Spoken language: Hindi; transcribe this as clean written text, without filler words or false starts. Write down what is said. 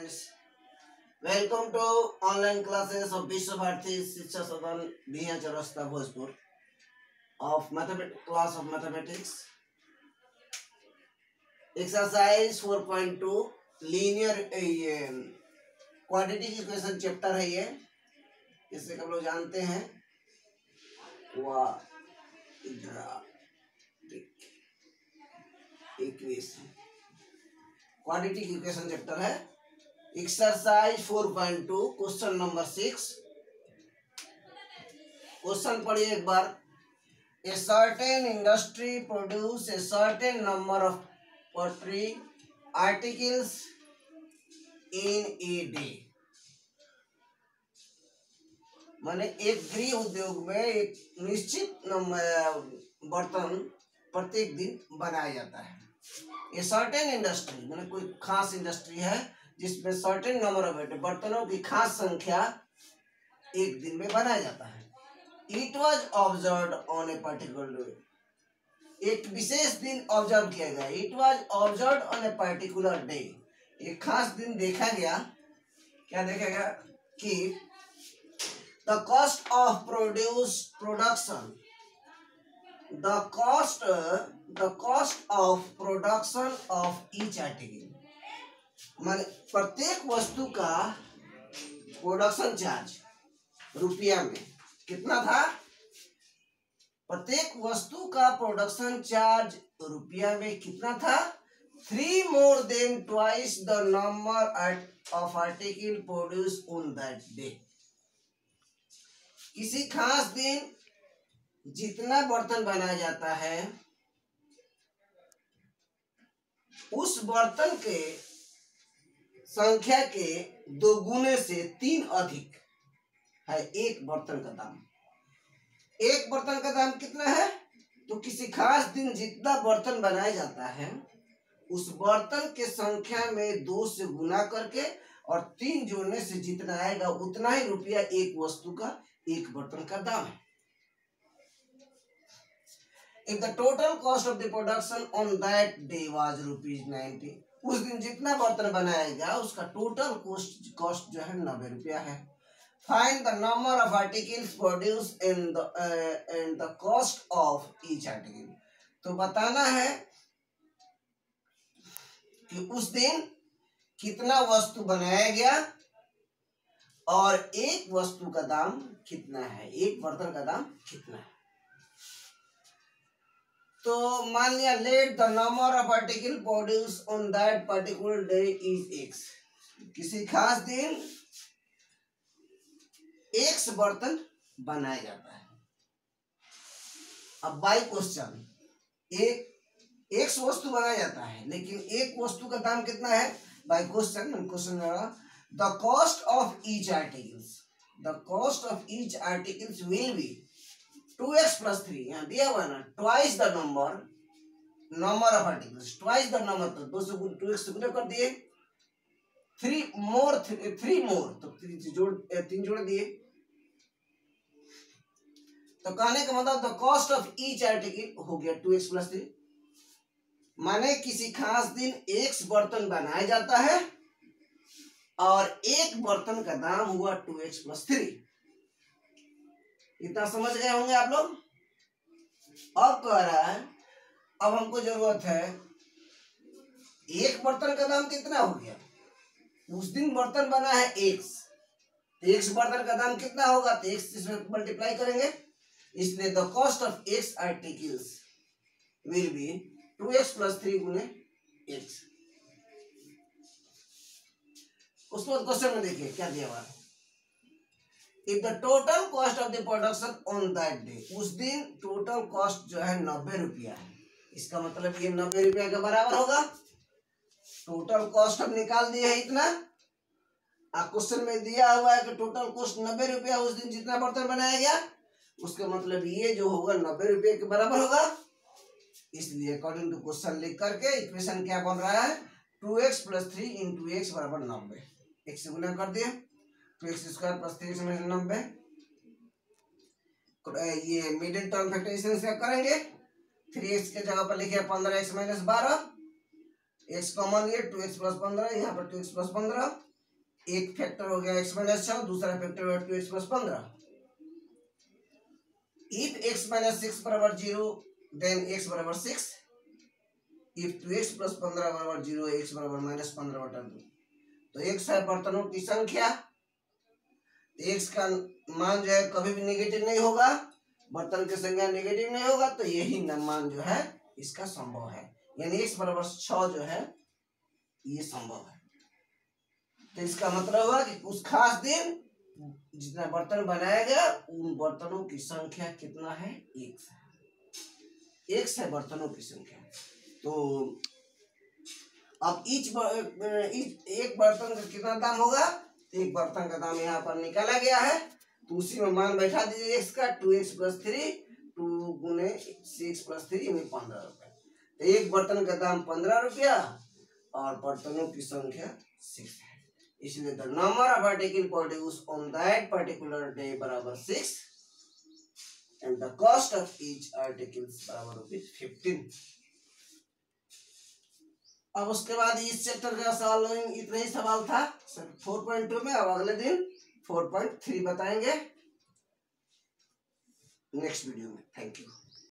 students, welcome to online classes of Vishwa Bharati Shiksha Sadan Bhiya Charasta Bhojpur of class of mathematics. Exercise 4.2 linear quadratic equation chapter है ये, इससे हम लोग जानते हैं क्वाड्रेटिक इक्वेशन चैप्टर है। Exercise 4.2 question number 6। क्वेश्चन पढ़िए एक बार। A certain industry produce a certain number of poultry articles in a day. माने एक गृह उद्योग में एक निश्चित बर्तन प्रत्येक दिन बनाया जाता है। ये सर्टेन इंडस्ट्री माने कोई खास इंडस्ट्री है जिसमें सर्टेन नंबर ऑफ बर्तनों की खास संख्या एक दिन में बनाया जाता है। It was observe on a particular day, एक विशेष दिन ऑब्जर्व किया गया। It was observe on a particular day, एक खास दिन देखा गया। क्या देखा गया कि the cost of production of production of each article, माने प्रत्येक वस्तु का प्रोडक्शन चार्ज रुपया में कितना था। प्रत्येक वस्तु का प्रोडक्शन चार्ज रुपया में कितना था। 3 more than twice the number of article produced on that day, किसी खास दिन जितना बर्तन बनाया जाता है उस बर्तन के संख्या के 2 गुने से 3 अधिक है एक बर्तन का दाम। एक बर्तन का दाम कितना है, तो किसी खास दिन जितना बर्तन बनाया जाता है उस बर्तन के संख्या में 2 से गुना करके और 3 जोड़ने से जितना आएगा उतना ही रुपया एक वस्तु का एक बर्तन का दाम है। If the total cost of the production on that day was ₹90, उस दिन जितना बर्तन बनाया गया उसका टोटल कॉस्ट जो है 90 रुपया है। Find the number of articles produced and the cost of each article, तो बताना है कि उस दिन कितना वस्तु बनाया गया और एक वस्तु का दाम कितना है, एक बर्तन का दाम कितना है। तो मान लिया let the number of article produce on that particular day is x, किसी खास दिन एक्स बर्तन बनाया जाता है। अब बाई क्वेश्चन एक्स वस्तु बनाया जाता है लेकिन एक वस्तु का दाम कितना है। By question the cost of each articles will be 2x plus 3, यहाँ दिया हुआ ना, twice the number of articles, twice the number, तो 2 से 2x से गुना कर दिए। 3 मोर तो 3 जोड़ दिए। तो कहने का मतलब the cost of each article हो गया 2x plus 3, माने किसी खास दिन x बर्तन बनाया जाता है और एक बर्तन का दाम हुआ 2x plus 3। इतना समझ गए होंगे आप लोग। अब कह रहा है अब हमको जरूरत है एक बर्तन का दाम कितना हो गया। उस दिन बर्तन बना है x, x बर्तन का दाम कितना होगा, तो x इसमें मल्टीप्लाई करेंगे, इसलिए the cost of x articles will be 2x plus 3 गुने x। उसके बाद क्वेश्चन में देखिए क्या दिया हुआ है। If the total cost of the production on that day, उस दिन टोटल कॉस्ट जो है 90 रुपया है, इसका मतलब ये 90 रुपया के बराबर होगा। टोटल कॉस्ट हम निकाल दिए है इतना। क्वेश्चन में दिया हुआ है कि टोटल कॉस्ट 90 रुपया उस दिन जितना बर्तन बनाया गया, उसका मतलब ये जो होगा 90 रुपये के बराबर होगा। इसलिए अकॉर्डिंग टू क्वेश्चन लिख करके इक्वेशन क्या बन रहा है, 2x plus 3 into x बराबर 90। x से गुना कर दिए, 2x square plus 3x minus 90। ये मिडिल टर्म फैक्टराइजेशन से करेंगे। 3x के जगह पर लिखे 15x माइनस 12, x कॉमन लिए 2x प्लस 15, यहाँ पर 2x प्लस 15 एक फैक्टर हो गया x माइनस 6, दूसरा फैक्टर हो गया 2x plus 15। If x minus 6 बराबर 0 देन x बराबर 6। इफ 2x प्लस 15 बराबर 0 x बराबर माइनस 15/2। तो x है बर्तनों की संख्या, x का मान जो है कभी भी नेगेटिव नहीं होगा, बर्तन की संख्या नेगेटिव नहीं होगा, तो यही मान जो है इसका संभव है, यानी x बराबर 6 जो है ये संभव है। तो इसका मतलब हुआ कि उस खास दिन जितना बर्तन बनाया गया उन बर्तनों की संख्या कितना है, x है, x है बर्तनों की संख्या। तो अब एक बर्तन का कितना दाम होगा, एक बर्तन का दाम यहाँ पर निकाला गया है, तो उसी में मान बैठा दीजिए x का 2x प्लस 3, 2 गुने 6 प्लस 3 में 15 रुपये। तो एक बर्तन का दाम 15 रुपया और बर्तनों की संख्या 6 है, इसलिए the number of article produce on that particular day बराबर 6 and the cost of each article बराबर ₹15। अब उसके बाद इस चैप्टर का सॉल्विंग इतना ही सवाल था 4.2 में। अब अगले दिन 4.3 बताएंगे नेक्स्ट वीडियो में। Thank you.